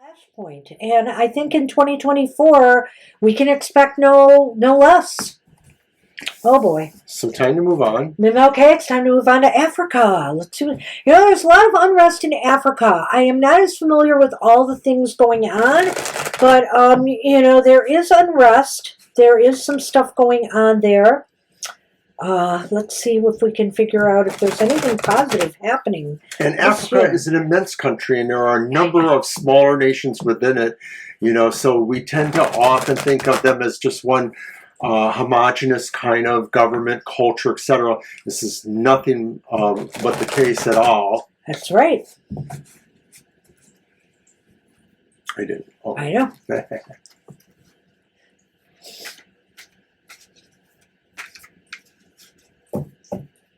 Flashpoint, and I think in 2024 we can expect no less. Oh boy. So time to move on. Okay, it's time to move on to Africa. Let's see. There's a lot of unrest in Africa. I am not as familiar with all the things going on, but there is unrest. There is some stuff going on there. Let's see if we can figure out if there's anything positive happening. And Africa is an immense country, and there are a number of smaller nations within it. So we tend to often think of them as just one homogenous kind of government, culture, etc. This is nothing but the case at all. That's right. I did. Oh. I know.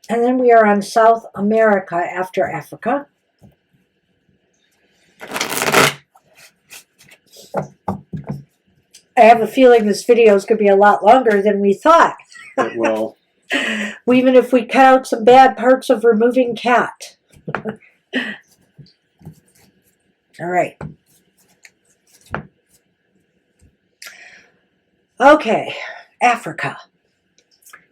And then we are on South America after Africa. I have a feeling this video is going to be a lot longer than we thought. Well, even if we cut out some bad parts of removing cat. All right. Okay, Africa.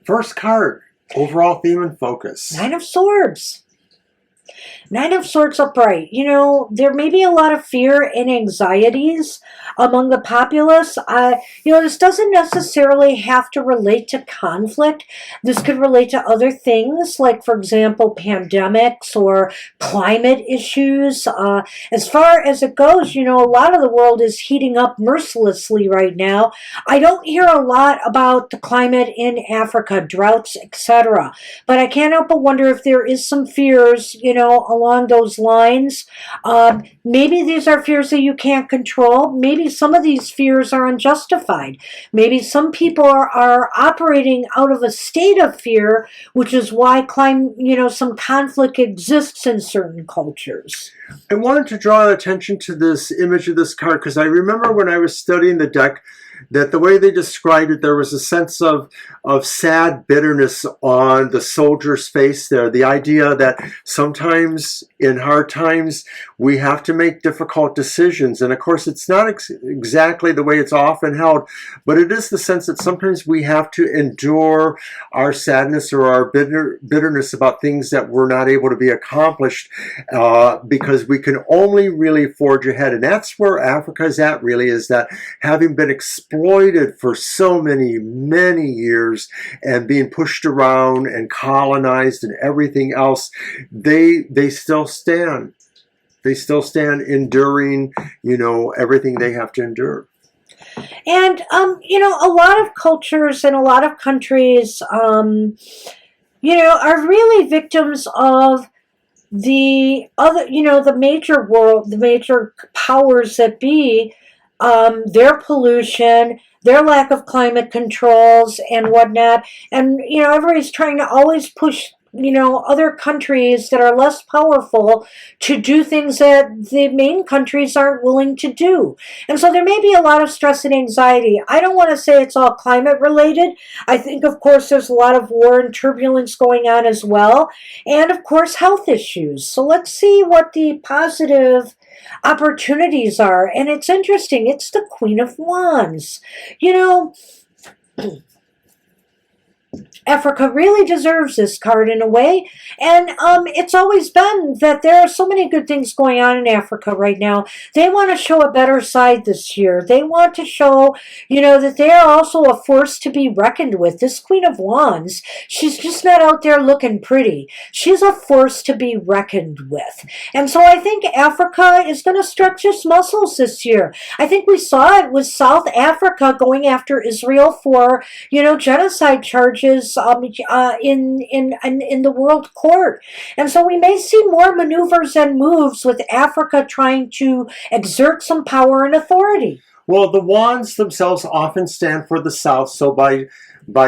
First card, overall theme and focus. Nine of Swords. Nine of Swords upright. There may be a lot of fear and anxieties among the populace. This doesn't necessarily have to relate to conflict. This could relate to other things, like, for example, pandemics or climate issues. As far as it goes, a lot of the world is heating up mercilessly right now. I don't hear a lot about the climate in Africa, droughts, etc. But I can't help but wonder if there is some fears, along those lines. Maybe these are fears that you can't control. Maybe some of these fears are unjustified. Maybe some people are operating out of a state of fear, which is why some conflict exists in certain cultures. I wanted to draw attention to this image of this card because I remember when I was studying the deck that the way they described it, there was a sense of sad bitterness on the soldier's face there. The idea that sometimes in hard times we have to make difficult decisions. And of course, it's not exactly the way it's often held, but it is the sense that sometimes we have to endure our sadness or our bitterness about things that were not able to be accomplished because we can only really forge ahead. And that's where Africa is at, really, is that having been exploited for so many years and being pushed around and colonized and everything else, they still stand. They still stand enduring, everything they have to endure. And, a lot of cultures and a lot of countries, are really victims of the other, the major powers that be, their pollution, their lack of climate controls and whatnot. And, everybody's trying to always push, other countries that are less powerful to do things that the main countries aren't willing to do. And so there may be a lot of stress and anxiety. I don't want to say it's all climate related. I think, of course, there's a lot of war and turbulence going on as well. And, of course, health issues. So let's see what the positive opportunities are. And it's interesting. It's the Queen of Wands. Africa really deserves this card in a way, and it's always been that there are so many good things going on in Africa right now. They want to show a better side this year. They want to show, that they are also a force to be reckoned with. This Queen of Wands, she's just not out there looking pretty. She's a force to be reckoned with. And so I think Africa is going to stretch its muscles this year. I think we saw it with South Africa going after Israel for, genocide charges in the World Court. And so we may see more maneuvers and moves with Africa trying to exert some power and authority. Well, the wands themselves often stand for the South, so by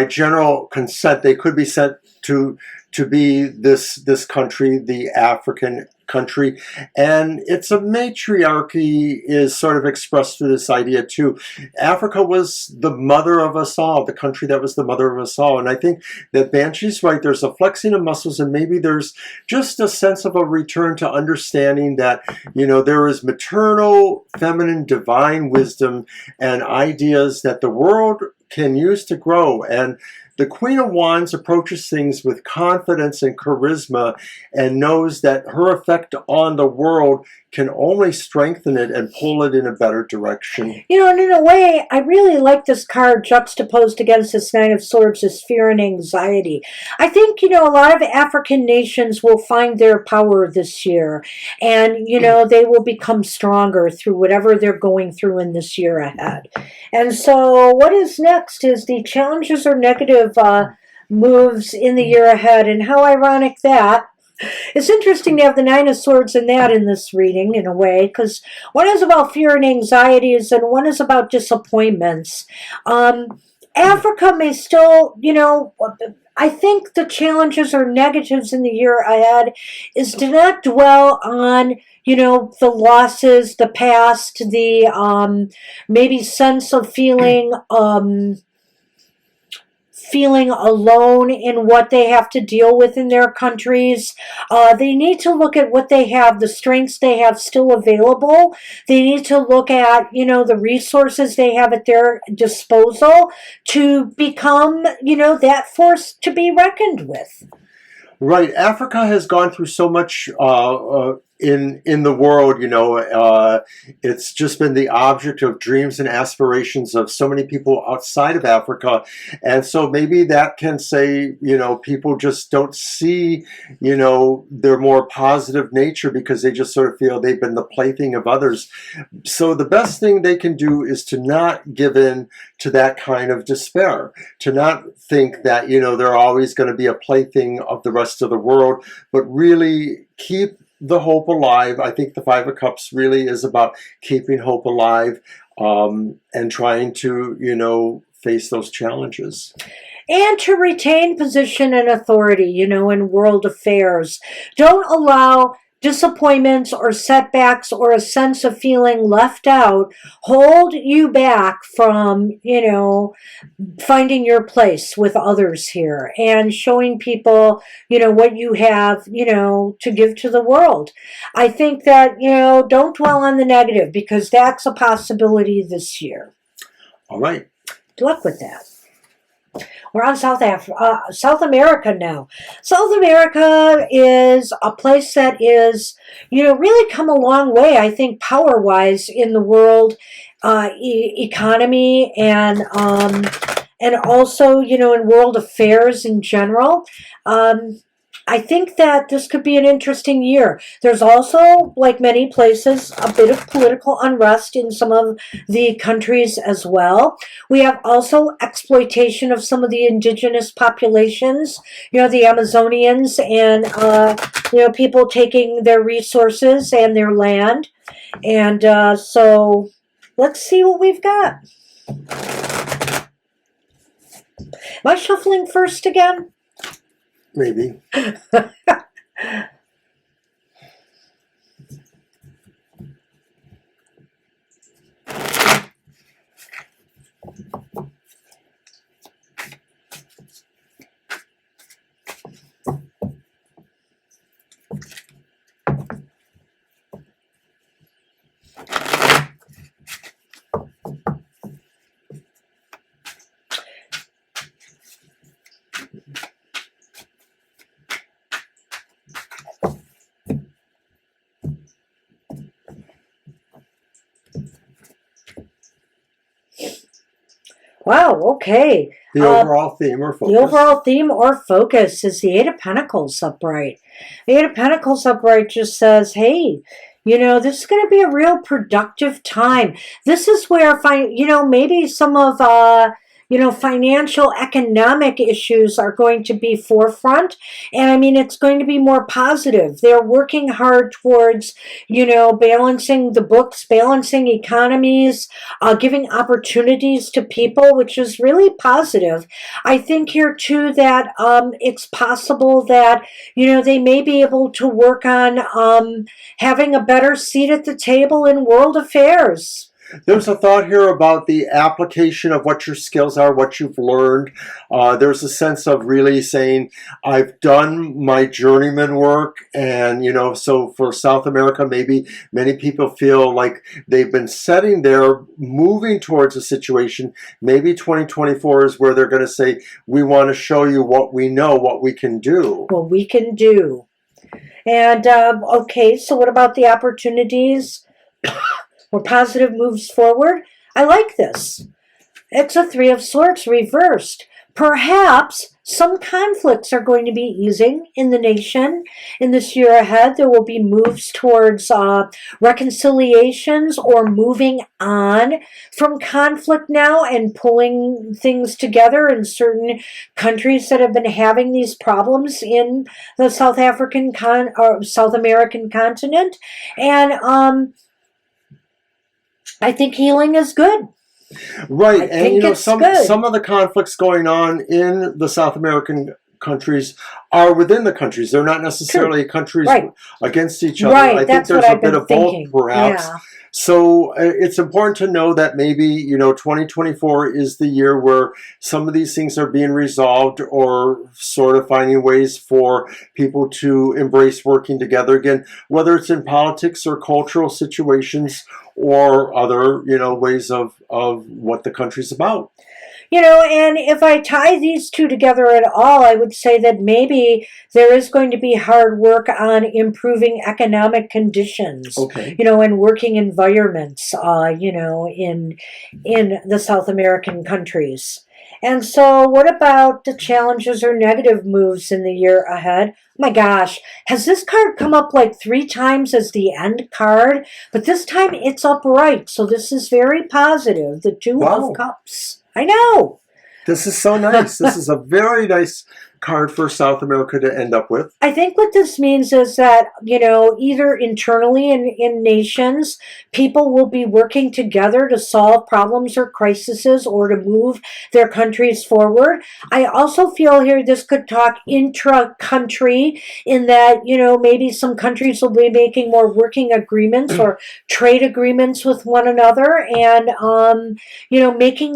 general consent, they could be said to to be this country, the African country, and it's a matriarchy is sort of expressed through this idea too. Africa was the mother of us all, the country that was the mother of us all, and I think that Banshee's right. There's a flexing of muscles, and maybe there's just a sense of a return to understanding that, you know, there is maternal, feminine, divine wisdom and ideas that the world can use to grow. And the Queen of Wands approaches things with confidence and charisma and knows that her effect on the world can only strengthen it and pull it in a better direction. You know, and in a way, I really like this card juxtaposed against this Nine of Swords as fear and anxiety. I think, you know, a lot of African nations will find their power this year, and, you know, they will become stronger through whatever they're going through in this year ahead. And so what is next is the challenges or negative moves in the year ahead, and how ironic that. It's interesting to have the Nine of Swords and that in this reading, in a way, because one is about fear and anxieties, and one is about disappointments. Africa may still, you know, I think the challenges or negatives in the year ahead is to not dwell on, you know, the losses, the past, the maybe sense of feeling alone in what they have to deal with in their countries. They need to look at what they have, the strengths they have still available. They need to look at, you know, the resources they have at their disposal to become, you know, that force to be reckoned with. Right. Africa has gone through so much in the world, you know. It's just been the object of dreams and aspirations of so many people outside of Africa. And so maybe that can say, you know, people just don't see, you know, their more positive nature because they just sort of feel they've been the plaything of others. So the best thing they can do is to not give in to that kind of despair, to not think that, you know, they're always going to be a plaything of the rest of the world, but really keep the hope alive. I think the Five of Cups really is about keeping hope alive and trying to, you know, face those challenges. And to retain position and authority, you know, in world affairs. Don't allow disappointments or setbacks or a sense of feeling left out hold you back from, you know, finding your place with others here and showing people, you know, what you have, you know, to give to the world. I think that, you know, don't dwell on the negative because that's a possibility this year. All right. Good luck with that. We're on South America now. South America is a place that is, you know, really come a long way, I think, power-wise in the world economy and also, you know, in world affairs in general. I think that this could be an interesting year. There's also, like many places, a bit of political unrest in some of the countries as well. We have also exploitation of some of the indigenous populations, you know, the Amazonians and, you know, people taking their resources and their land. And so let's see what we've got. Am I shuffling first again? Maybe. Wow, okay. The overall theme or focus. The overall theme or focus is the Eight of Pentacles upright. The Eight of Pentacles upright just says, hey, you know, this is going to be a real productive time. This is where, you know, maybe some of, financial, economic issues are going to be forefront. And I mean, it's going to be more positive. They're working hard towards, balancing the books, balancing economies, giving opportunities to people, which is really positive. I think here too that it's possible that, they may be able to work on having a better seat at the table in world affairs. There's a thought here about the application of what your skills are, what you've learned. There's a sense of really saying, I've done my journeyman work. And, so for South America, maybe many people feel like they've been sitting there moving towards a situation. Maybe 2024 is where they're going to say, we want to show you what we know, what we can do. What we can do. And, okay, so what about the opportunities? Or positive moves forward? I like this. It's a Three of Swords reversed. Perhaps some conflicts are going to be easing in the nation in this year ahead. There will be moves towards reconciliations or moving on from conflict now and pulling things together in certain countries that have been having these problems in the South American continent. And I think healing is good. Right, and some of the conflicts going on in the South American countries are within the countries. They're not necessarily countries against each other. Right, I think there's a bit of both, perhaps. Yeah. So it's important to know that maybe 2024 is the year where some of these things are being resolved, or sort of finding ways for people to embrace working together again, whether it's in politics or cultural situations or other ways of what the country's about. And if I tie these two together at all, I would say that maybe there is going to be hard work on improving economic conditions, and working environments, in the South American countries. And so what about the challenges or negative moves in the year ahead? My gosh, has this card come up like 3 times as the end card? But this time it's upright, so this is very positive. The Two of Cups. I know. This is so nice. This is a very nice card for South America to end up with. I think what this means is that, either internally in nations, people will be working together to solve problems or crises or to move their countries forward. I also feel here this could talk intra-country in that, maybe some countries will be making more working agreements or trade agreements with one another and, improving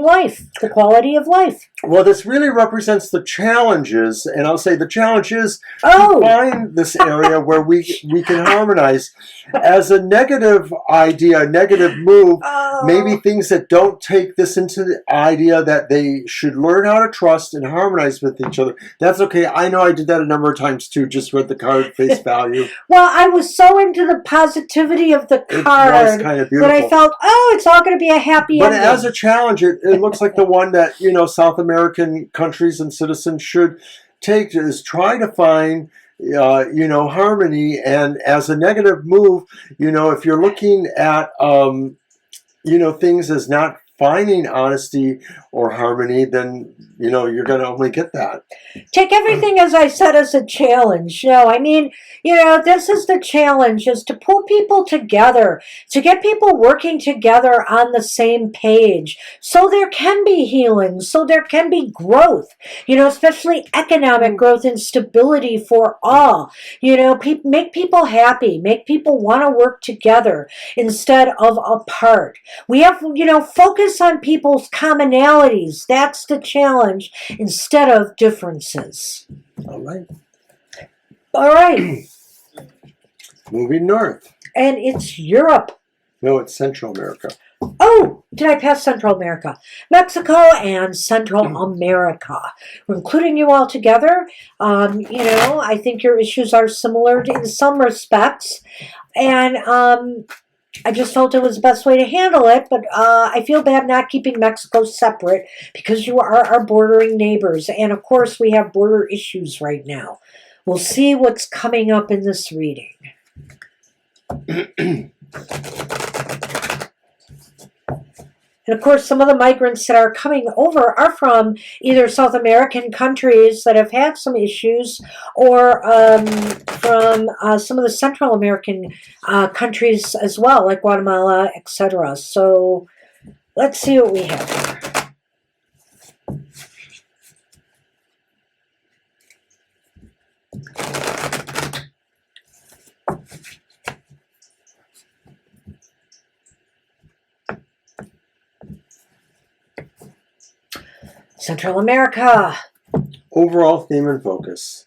life, the quality of life. Well, this really represents the challenges, and I'll say the challenge is to find this area where we can harmonize. As a negative idea, a negative move, maybe things that don't take this into the idea that they should learn how to trust and harmonize with each other. That's okay. I know I did that a number of times too, just with the card face value. Well, I was so into the positivity of the card was kind of beautiful. that I felt, it's all going to be a happy ending. But as a challenge, it looks like the one that, South American countries and citizens should take is try to find harmony. And as a negative move, if you're looking at things as not finding honesty or harmony, then you're going to only get that. Take everything, as I said, as a challenge. This is the challenge, is to pull people together, to get people working together on the same page, so there can be healing, so there can be growth, especially economic growth and stability for all. Make people happy, make people want to work together instead of apart. We have, focus on people's commonalities. That's the challenge instead of differences. All right. Moving north. And it's Europe. No, it's Central America. Oh, did I pass Central America? Mexico and Central America. We're including you all together. I think your issues are similar in some respects. And I just felt it was the best way to handle it, but I feel bad not keeping Mexico separate because you are our bordering neighbors. And, of course, we have border issues right now. We'll see what's coming up in this reading. And And of course, some of the migrants that are coming over are from either South American countries that have had some issues, or from some of the Central American countries as well, like Guatemala, etc. So let's see what we have here. Central America. Overall theme and focus.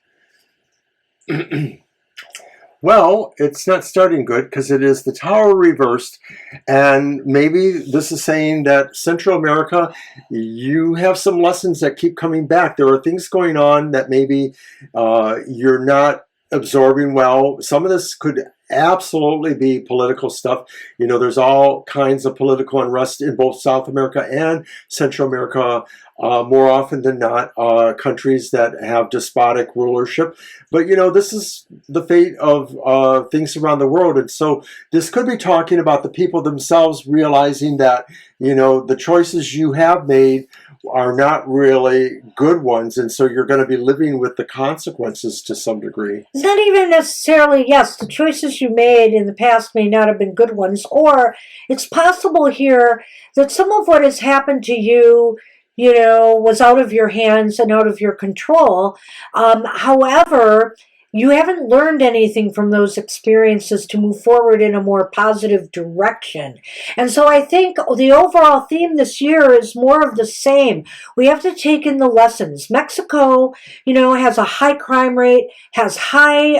Well, it's not starting good because it is the Tower reversed, and maybe this is saying that Central America, you have some lessons that keep coming back. There are things going on that maybe you're not absorbing well. Some of this could absolutely be political stuff. You know, there's all kinds of political unrest in both South America and Central America, more often than not, countries that have despotic rulership. But, you know, this is the fate of things around the world. And so this could be talking about the people themselves realizing that, you know, the choices you have made are not really good ones. And so you're going to be living with the consequences to some degree. It's not even necessarily, yes, the choices you made in the past may not have been good ones, or it's possible here that some of what has happened to you, you know, was out of your hands and out of your control. However, you haven't learned anything from those experiences to move forward in a more positive direction. And so I think the overall theme this year is more of the same. We have to take in the lessons. Mexico, you know, has a high crime rate, has high,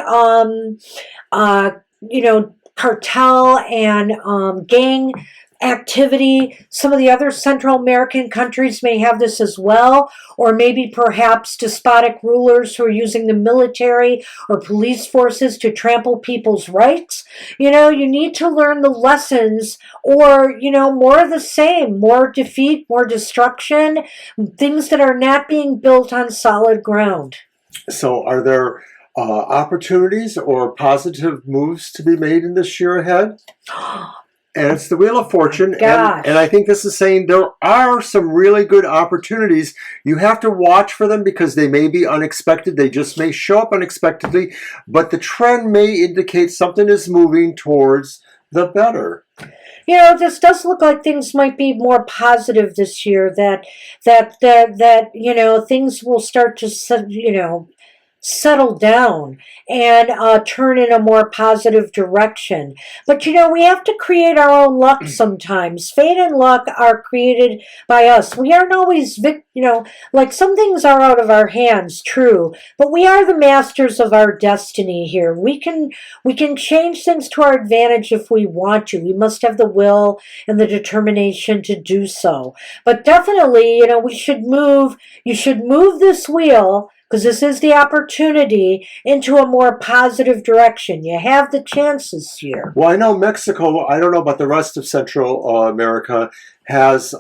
you know, cartel and gang activity. Some of the other Central American countries may have this as well, or maybe perhaps despotic rulers who are using the military or police forces to trample people's rights. You know, you need to learn the lessons, or, you know, more of the same, more defeat, more destruction, things that are not being built on solid ground. So are there opportunities or positive moves to be made in this year ahead? And it's the Wheel of Fortune. And I think this is saying there are some really good opportunities. You have to watch for them because they may be unexpected. They just may show up unexpectedly. But the trend may indicate something is moving towards the better. You know, this does look like things might be more positive this year. That you know, things will start to, you know, settle down and turn in a more positive direction. But, you know, we have to create our own luck sometimes. Fate and luck are created by us. We aren't always, you know, like some things are out of our hands, true, but we are the masters of our destiny here. We can change things to our advantage if we want to. We must have the will and the determination to do so. But definitely, you know, you should move this wheel, because this is the opportunity, into a more positive direction. You have the chances here. Well, I know Mexico, I don't know about the rest of Central America, has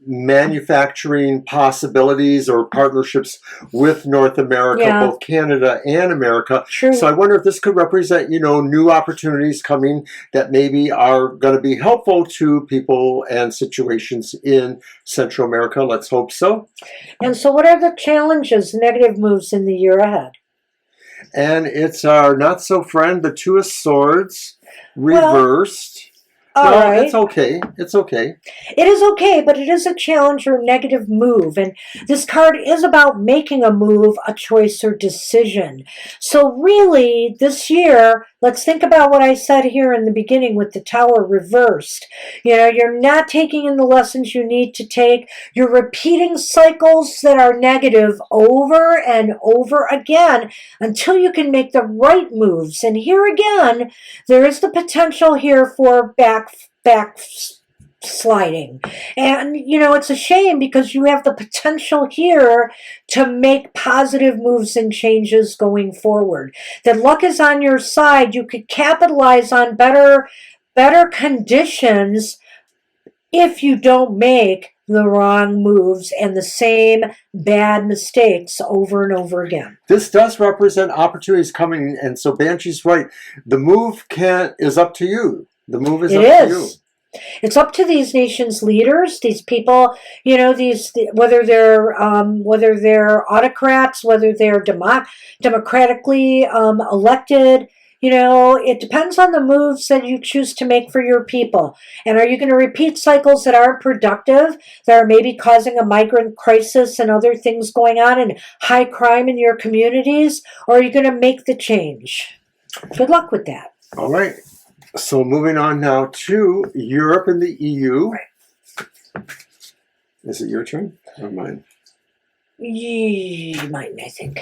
manufacturing possibilities or partnerships with North America, both Canada and America. True. So I wonder if this could represent, you know, new opportunities coming that maybe are going to be helpful to people and situations in Central America. Let's hope so. And so what are the challenges, negative moves in the year ahead? And it's our not-so-friend, the Two of Swords, reversed. Well, right. It's okay. It's okay. It is okay, but it is a challenge or a negative move. And this card is about making a move, a choice, or decision. So really, this year, let's think about what I said here in the beginning with the Tower reversed. You know, you're not taking in the lessons you need to take. You're repeating cycles that are negative over and over again until you can make the right moves. And here again, there is the potential here for backsliding. And, you know, it's a shame because you have the potential here to make positive moves and changes going forward. That luck is on your side. You could capitalize on better conditions if you don't make the wrong moves and the same bad mistakes over and over again. This does represent opportunities coming, and so Banshee's right. The move is up to you. The move is up to you. It's up to these nations' leaders, these people, whether they're autocrats, whether they're democratically elected. It depends on the moves that you choose to make for your people. And are you going to repeat cycles that aren't productive, that are maybe causing a migrant crisis and other things going on and high crime in your communities? Or are you going to make the change? Good luck with that. All right. So moving on now to Europe and the EU. Right. Is it your turn or mine? Mine, I think.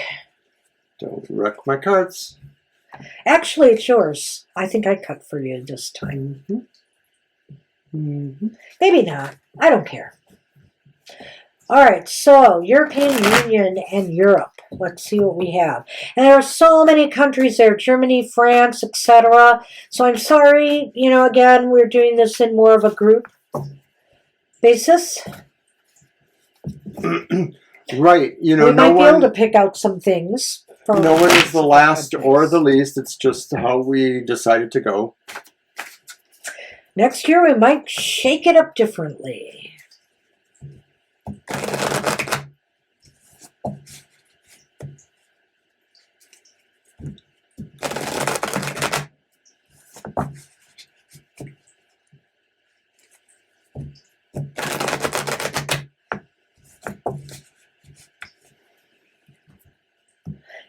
Don't wreck my cards. Actually, it's yours. I think I cut for you this time. Mm-hmm. Maybe not. I don't care. All right, so European Union and Europe. Let's see what we have. And there are so many countries there, Germany, France, etc. So I'm sorry, again, we're doing this in more of a group basis. Right. We might be able to pick out some things. No one is the last or the least. It's just how we decided to go. Next year, we might shake it up differently.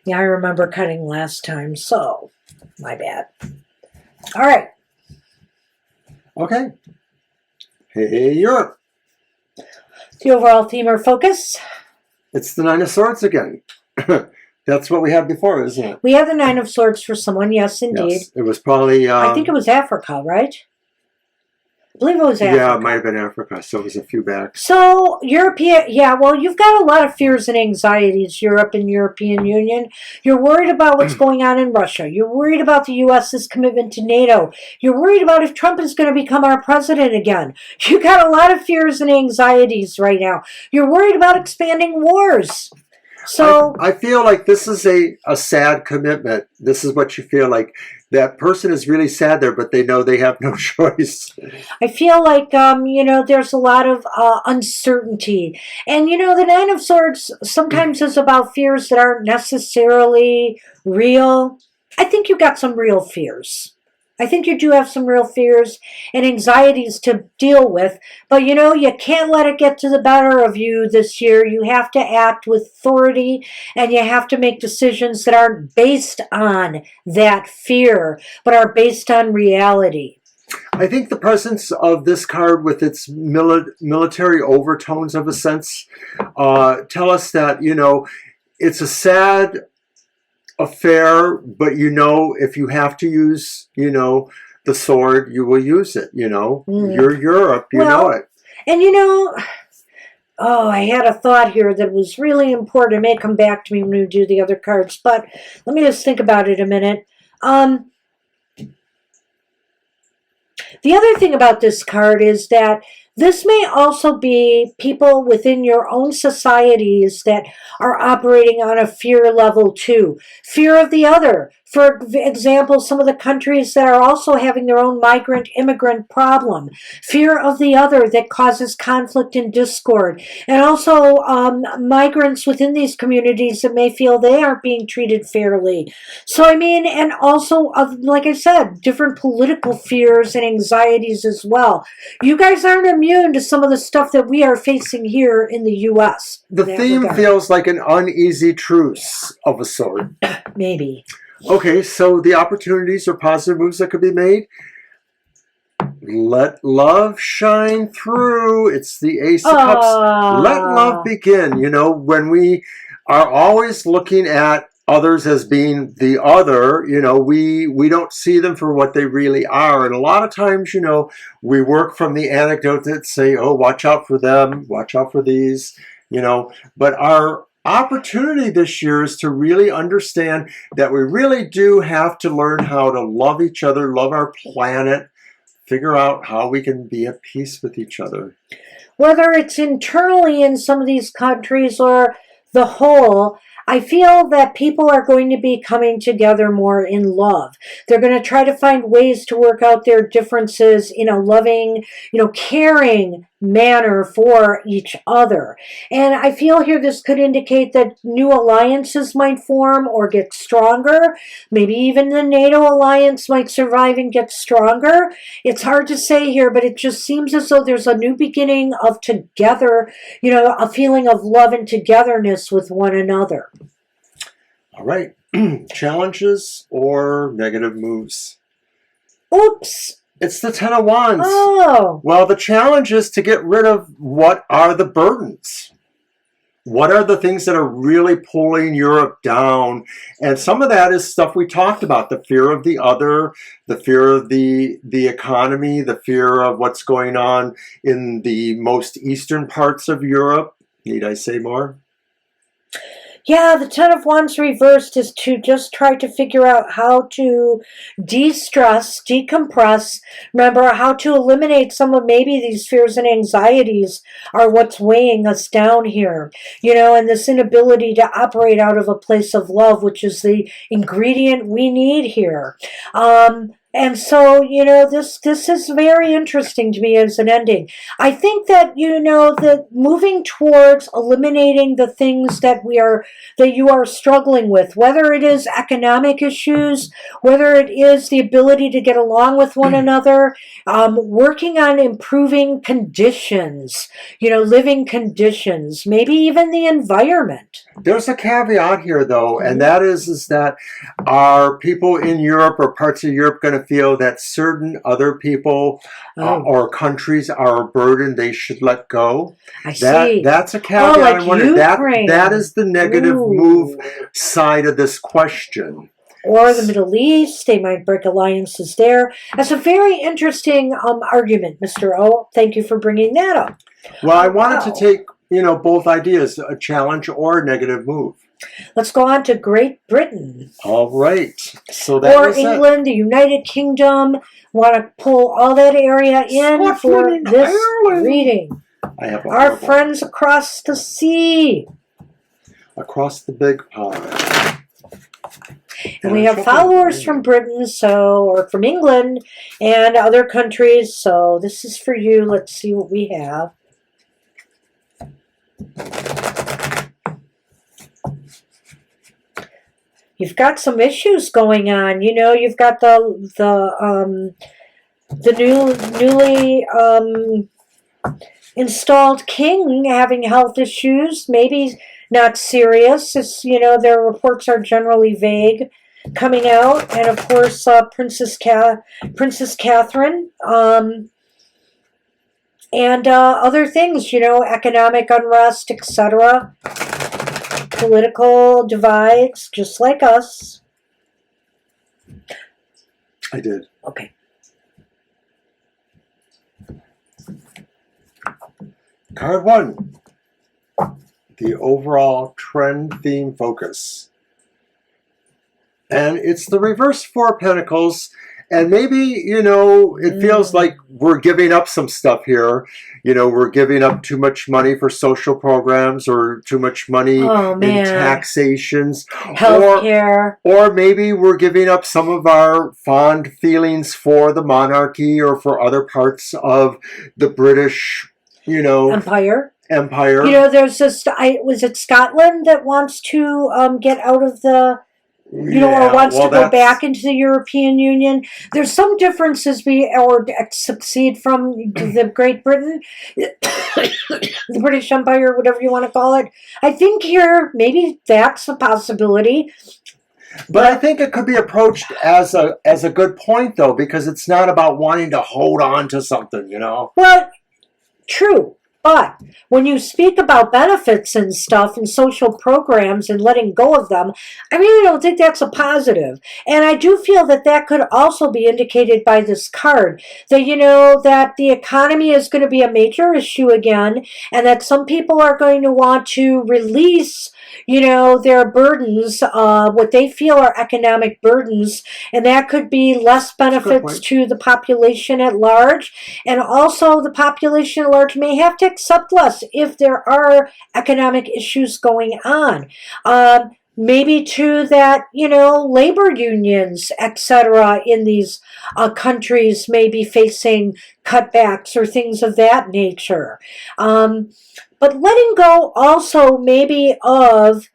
Yeah, I remember cutting last time, so my bad. All right. Okay. Hey, Europe. The overall theme or focus? It's the Nine of Swords again. That's what we had before, isn't it? We have the Nine of Swords for someone, yes, indeed. Yes, it was probably... I think it was Africa, right? I believe it was Africa. Yeah, it might have been Africa, so it was a few back. So, European, you've got a lot of fears and anxieties, Europe and European Union. You're worried about what's going on in Russia. You're worried about the U.S.'s commitment to NATO. You're worried about if Trump is going to become our president again. You've got a lot of fears and anxieties right now. You're worried about expanding wars. So I feel like this is a sad commitment. This is what you feel like. That person is really sad there, but they know they have no choice. I feel like, there's a lot of uncertainty. And, the Nine of Swords sometimes is about fears that aren't necessarily real. I think you've got some real fears. I think you do have some real fears and anxieties to deal with. But, you can't let it get to the better of you this year. You have to act with authority, and you have to make decisions that aren't based on that fear, but are based on reality. I think the presence of this card with its military overtones of a sense tell us that, it's a sad affair, but if you have to use, the sword, you will use it, You're Europe, know it. And I had a thought here that was really important. It may come back to me when we do the other cards, but let me just think about it a minute. The other thing about this card is that this may also be people within your own societies that are operating on a fear level too. Fear of the other. For example, some of the countries that are also having their own migrant-immigrant problem. Fear of the other that causes conflict and discord. And also migrants within these communities that may feel they aren't being treated fairly. So, and also, like I said, different political fears and anxieties as well. You guys aren't immune to some of the stuff that we are facing here in the U.S. The theme feels like an uneasy truce of a sort. Maybe. Okay, so the opportunities or positive moves that could be made. Let love shine through. It's the Ace of Cups. Let love begin. When we are always looking at others as being the other, we don't see them for what they really are. And a lot of times, we work from the anecdote that say, oh, watch out for them, watch out for these, but our opportunity this year is to really understand that we really do have to learn how to love each other, love our planet, figure out how we can be at peace with each other. Whether it's internally in some of these countries or the whole, I feel that people are going to be coming together more in love. They're going to try to find ways to work out their differences in a loving, caring manner for each other. And I feel here this could indicate that new alliances might form or get stronger. Maybe even the NATO alliance might survive and get stronger. It's hard to say here, but it just seems as though there's a new beginning of together, a feeling of love and togetherness with one another. All right. Challenges or negative moves? Oops. It's the Ten of Wands. Oh. Well, the challenge is to get rid of what are the burdens. What are the things that are really pulling Europe down? And some of that is stuff we talked about, the fear of the other, the fear of the economy, the fear of what's going on in the most eastern parts of Europe. Need I say more? Yeah, the Ten of Wands reversed is to just try to figure out how to de-stress, decompress. Remember, how to eliminate some of maybe these fears and anxieties are what's weighing us down here. And this inability to operate out of a place of love, which is the ingredient we need here. And so, this is very interesting to me as an ending. I think that, that moving towards eliminating the things that you are struggling with, whether it is economic issues, whether it is the ability to get along with one another, working on improving conditions, living conditions, maybe even the environment. There's a caveat here, though, and that is that are people in Europe or parts of Europe going to feel that certain other people or countries are a burden they should let go? I see. That's a caveat. Like I wonder, that is the negative Ooh. move side of this question. Or the Middle East, they might break alliances there. That's a very interesting argument, Mr. O. Thank you for bringing that up. Well, I wanted to take, both ideas, a challenge or a negative move. Let's go on to Great Britain. All right. So that or England, the United Kingdom. Want to pull all that area in for this reading. Our friends across the sea. Across the big pond. And we have followers from Britain, or from England and other countries. So this is for you. Let's see what we have. You've got some issues going on. You've got the newly installed king having health issues. Maybe not serious. Their reports are generally vague coming out, and of course, Princess Catherine, and other things. Economic unrest, etc. Political divides, just like us. I did. Okay. Card 1. The overall trend theme focus. And it's the reverse Four of Pentacles. And maybe, it feels like we're giving up some stuff here. We're giving up too much money for social programs or too much money in taxations. Healthcare. Or maybe we're giving up some of our fond feelings for the monarchy or for other parts of the British, Empire. There's this, was it Scotland that wants to get out of the... or wants to go back into the European Union. There's some differences or succeed from the Great Britain, the British Empire, whatever you want to call it. I think here, maybe that's a possibility. But I think it could be approached as a good point, though, because it's not about wanting to hold on to something, Well, true. But when you speak about benefits and stuff and social programs and letting go of them, I really don't think that's a positive. And I do feel that could also be indicated by this card. That, that the economy is going to be a major issue again, and that some people are going to want to release their burdens, what they feel are economic burdens, and that could be less benefits to the population at large. And also the population at large may have to accept less if there are economic issues going on. Maybe too that, labor unions, etc., in these countries may be facing cutbacks or things of that nature. But letting go also maybe of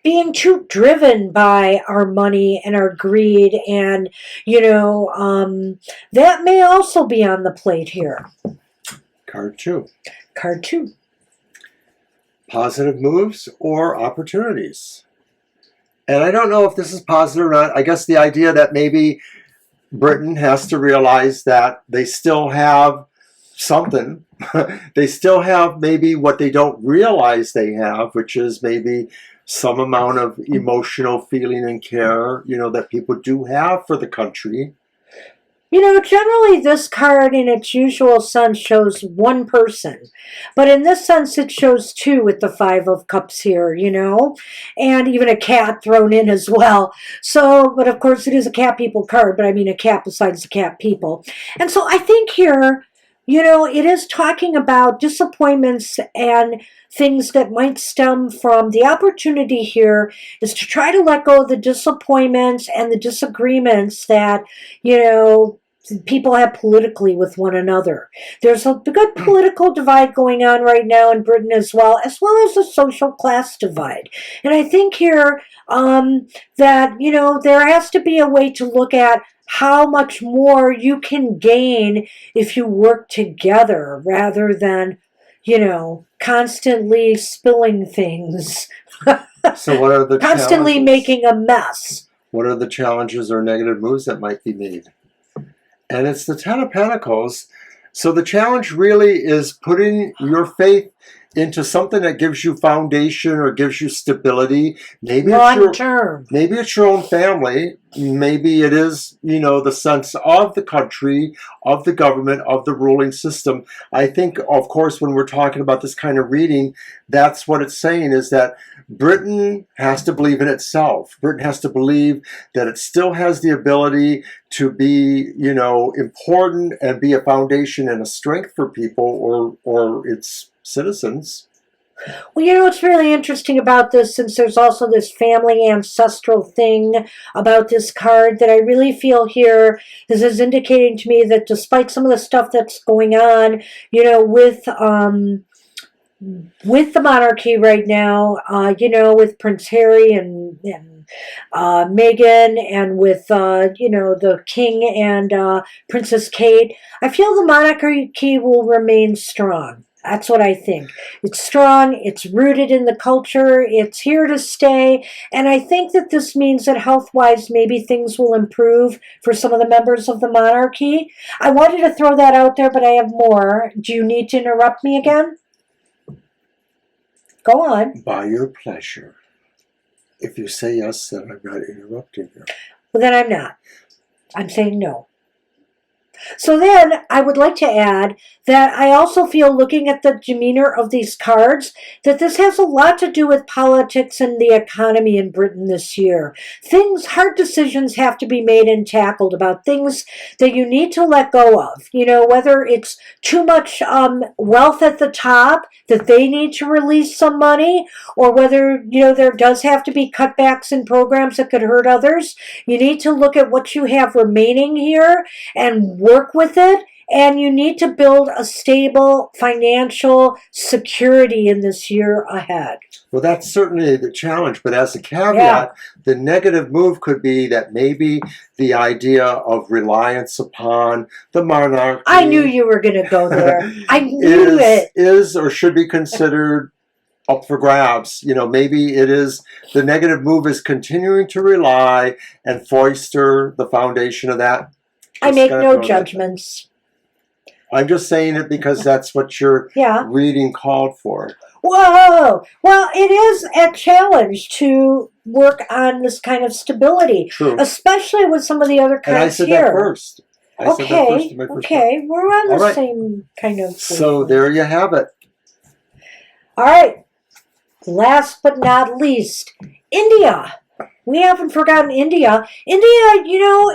being too driven by our money and our greed, and that may also be on the plate here. Card 2. Card 2. Positive moves or opportunities. And I don't know if this is positive or not. I guess the idea that maybe Britain has to realize that they still have something. They still have maybe what they don't realize they have, which is maybe some amount of emotional feeling and care, that people do have for the country. Generally this card in its usual sense shows one person, but in this sense it shows two with the Five of Cups here, and even a cat thrown in as well. So, but of course it is a cat people card, but I mean a cat besides the cat people. And so I think here, it is talking about disappointments and things that might stem from the opportunity here is to try to let go of the disappointments and the disagreements that, people have politically with one another. There's a good political divide going on right now in Britain as well as a social class divide. And I think here that, there has to be a way to look at how much more you can gain if you work together rather than, constantly spilling things. So what are the constantly challenges? Making a mess. What are the challenges or negative moves that might be made? And it's the Ten of Pentacles. So the challenge really is putting your faith into something that gives you foundation or gives you stability. Maybe long term. Maybe it's your own family. Maybe it is, the sense of the country, of the government, of the ruling system. I think, of course, when we're talking about this kind of reading, that's what it's saying is that Britain has to believe in itself. Britain has to believe that it still has the ability to be, important and be a foundation and a strength for people or its citizens. Well, what's really interesting about this, since there's also this family ancestral thing about this card that I really feel here, this is indicating to me that despite some of the stuff that's going on, with the monarchy right now, with Prince Harry and Meghan, and with the King and Princess Kate, I feel the monarchy will remain strong. That's what I think. It's strong, it's rooted in the culture, it's here to stay, and I think that this means that health-wise maybe things will improve for some of the members of the monarchy. I wanted to throw that out there, but I have more. Do you need to interrupt me again? Go on. By your pleasure. If you say yes, then I'm not interrupting you. Well, then I'm not. I'm saying no. So then I would like to add that I also feel, looking at the demeanor of these cards, that this has a lot to do with politics and the economy in Britain this year. Hard decisions have to be made and tackled about things that you need to let go of. Whether it's too much wealth at the top that they need to release some money, or whether, there does have to be cutbacks in programs that could hurt others. You need to look at what you have remaining here and work with it, and you need to build a stable financial security in this year ahead. Well, that's certainly the challenge, but as a caveat, the negative move could be that maybe the idea of reliance upon the monarchy... I knew you were going to go there. I knew it. ...is or should be considered up for grabs. Maybe it is, the negative move is continuing to rely and foster the foundation of that. I make no judgments. I'm just saying it because that's what your reading called for. Whoa! Well, it is a challenge to work on this kind of stability. True. Especially with some of the other cards here. And I said that first. I said that first in my first part. We're on the same kind of... So there you have it. All right. Last but not least, India. We haven't forgotten India. India,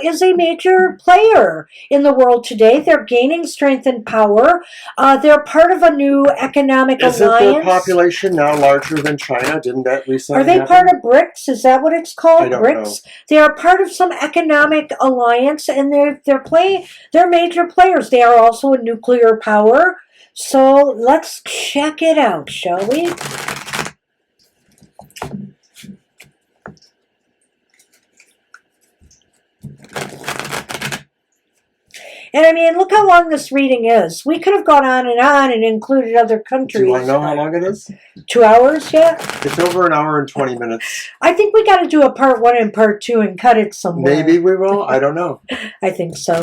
is a major player in the world today. They're gaining strength and power. They're part of a new economic Isn't their alliance. population now larger than China? Didn't that Are recently they happen? part of BRICS? Is that what it's called? I don't know. BRICS. They are part of some economic alliance, and they're major players. They are also a nuclear power. So let's check it out, shall we? And I mean, look how long this reading is. We could have gone on and included other countries. Do you want to know how long it is? 2 hours yet? It's over an hour and 20 minutes. I think we got to do a part 1 and part 2 and cut it somewhere. Maybe we will. I don't know. I think so.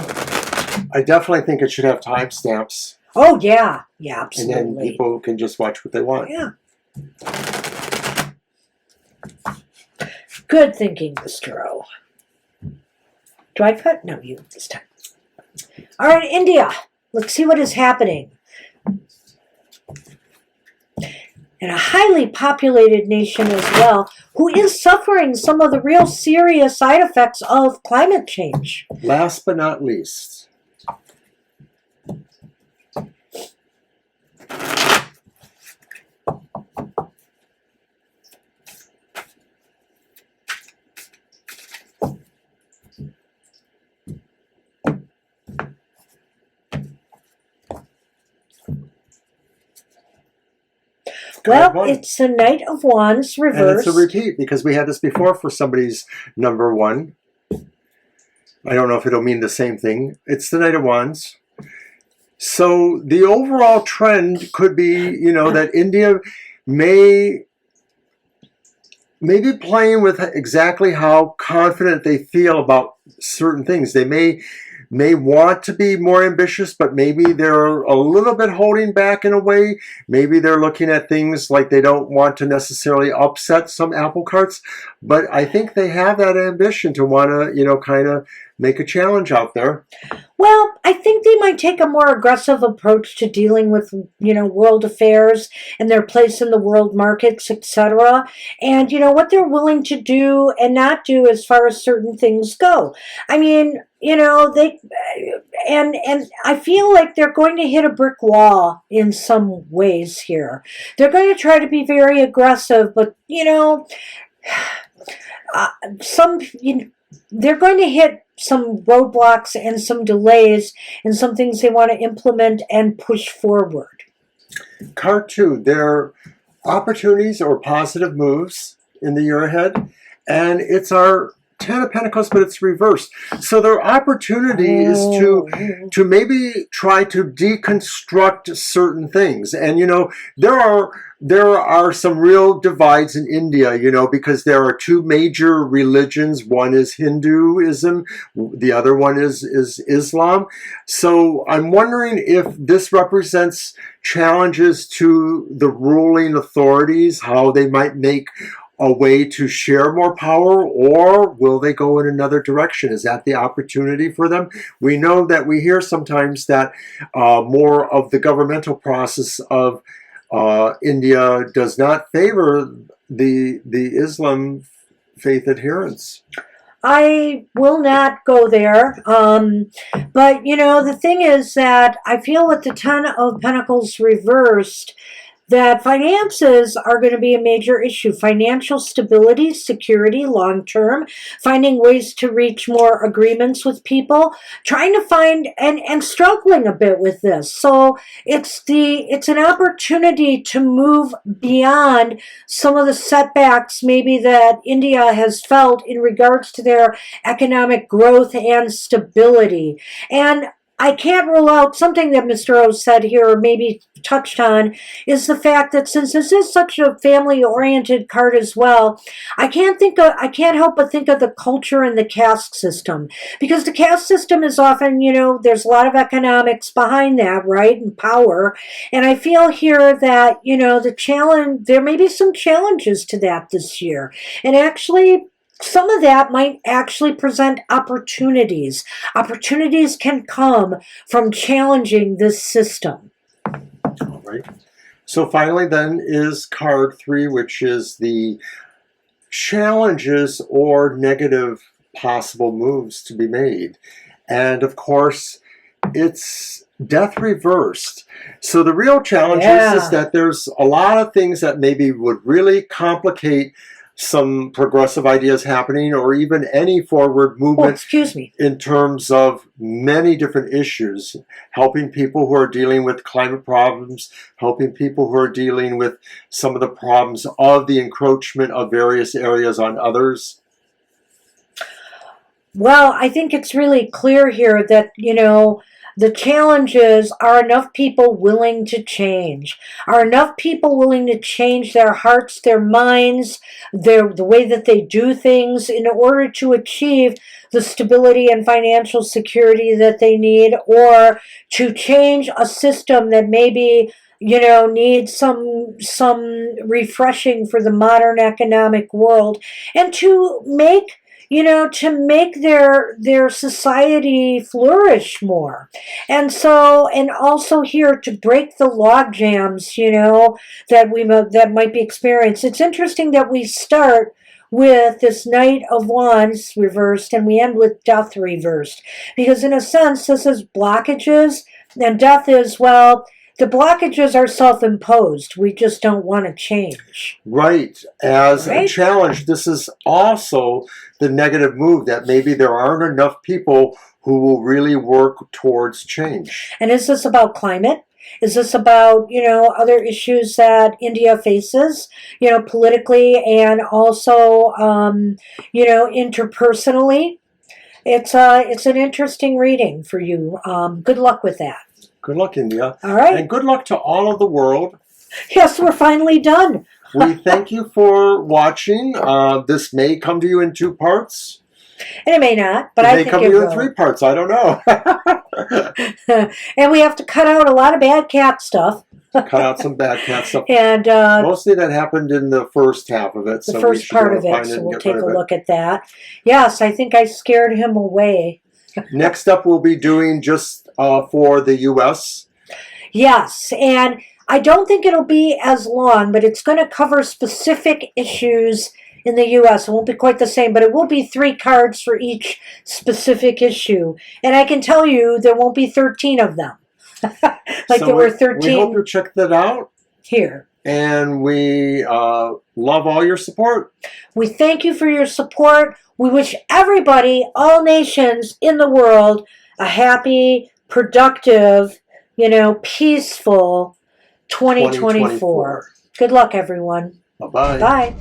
I definitely think it should have timestamps. Oh, yeah. Yeah, absolutely. And then people can just watch what they want. Yeah. Good thinking, Mr. O. Do I cut? No, you this time. All right, India. Let's see what is happening. And a highly populated nation as well, who is suffering some of the real serious side effects of climate change. Last but not least. Well, it's a Knight of Wands reversed. And it's a repeat because we had this before for somebody's number 1. I don't know if it'll mean the same thing. It's the Knight of Wands. So the overall trend could be, that India may be playing with exactly how confident they feel about certain things. They may want to be more ambitious, but maybe they're a little bit holding back in a way. Maybe they're looking at things like they don't want to necessarily upset some apple carts, but I think they have that ambition to want to, kind of make a challenge out there. Well, I think they might take a more aggressive approach to dealing with, world affairs and their place in the world markets, etc. And, what they're willing to do and not do as far as certain things go. I mean, they, and I feel like they're going to hit a brick wall in some ways here. They're going to try to be very aggressive, but, they're going to hit some roadblocks and some delays and some things they want to implement and push forward. Card 2, there are opportunities or positive moves in the year ahead, and it's our 10 of Pentacles, but it's reversed. So their opportunity is to maybe try to deconstruct certain things. And, there are some real divides in India, because there are 2 major religions. One is Hinduism, the other one is Islam. So I'm wondering if this represents challenges to the ruling authorities, how they might make a way to share more power, or will they go in another direction? Is that the opportunity for them? We know that we hear sometimes that more of the governmental process of India does not favor the Islam faith adherents. I will not go there. But, the thing is that I feel with the 10 of Pentacles reversed, that finances are going to be a major issue. Financial stability, security, long-term, finding ways to reach more agreements with people, trying to find and struggling a bit with this. So it's an opportunity to move beyond some of the setbacks maybe that India has felt in regards to their economic growth and stability. And I can't rule out something that Mr. O said here, or maybe touched on, is the fact that since this is such a family-oriented card as well, I can't help but think of the culture and the caste system. Because the caste system is often, there's a lot of economics behind that, right, and power. And I feel here that, there may be some challenges to that this year. And actually, some of that might actually present opportunities. Opportunities can come from challenging this system. All right. So finally then is card 3, which is the challenges or negative possible moves to be made. And of course, it's death reversed. So the real challenge is that there's a lot of things that maybe would really complicate some progressive ideas happening, or even any forward movement in terms of many different issues, helping people who are dealing with climate problems, helping people who are dealing with some of the problems of the encroachment of various areas on others. Well, I think it's really clear here that, the challenges are enough people willing to change. Are enough people willing to change their hearts, their minds, the way that they do things in order to achieve the stability and financial security that they need, or to change a system that maybe needs some refreshing for the modern economic world, and to make their society flourish more. And also here to break the log jams, that might be experienced. It's interesting that we start with this Knight of Wands reversed and we end with Death reversed, because in a sense this is blockages, and Death is, well, the blockages are self-imposed. We just don't want to change. Right. As a challenge, this is also the negative move, that maybe there aren't enough people who will really work towards change. And is this about climate? Is this about, other issues that India faces, politically and also, interpersonally? It's an interesting reading for you. Good luck with that. Good luck, India. All right. And good luck to all of the world. Yes, we're finally done. We thank you for watching. This may come to you in 2 parts. And it may not, but I think it will. It may come to you in 3 parts. I don't know. And we have to cut out a lot of bad cat stuff. Cut out some bad cat stuff. And mostly that happened in the first half of it. The first part of it, so we'll take a look at that. Yes, I think I scared him away. Next up, we'll be doing just for the U.S. Yes, and I don't think it'll be as long, but it's going to cover specific issues in the U.S. It won't be quite the same, but it will be 3 cards for each specific issue. And I can tell you there won't be 13 of them. There were 13. We hope you check that out. Here. And we love all your support. We thank you for your support. We wish everybody, all nations in the world, a happy, productive, peaceful 2024. Good luck, everyone. Bye-bye. Bye.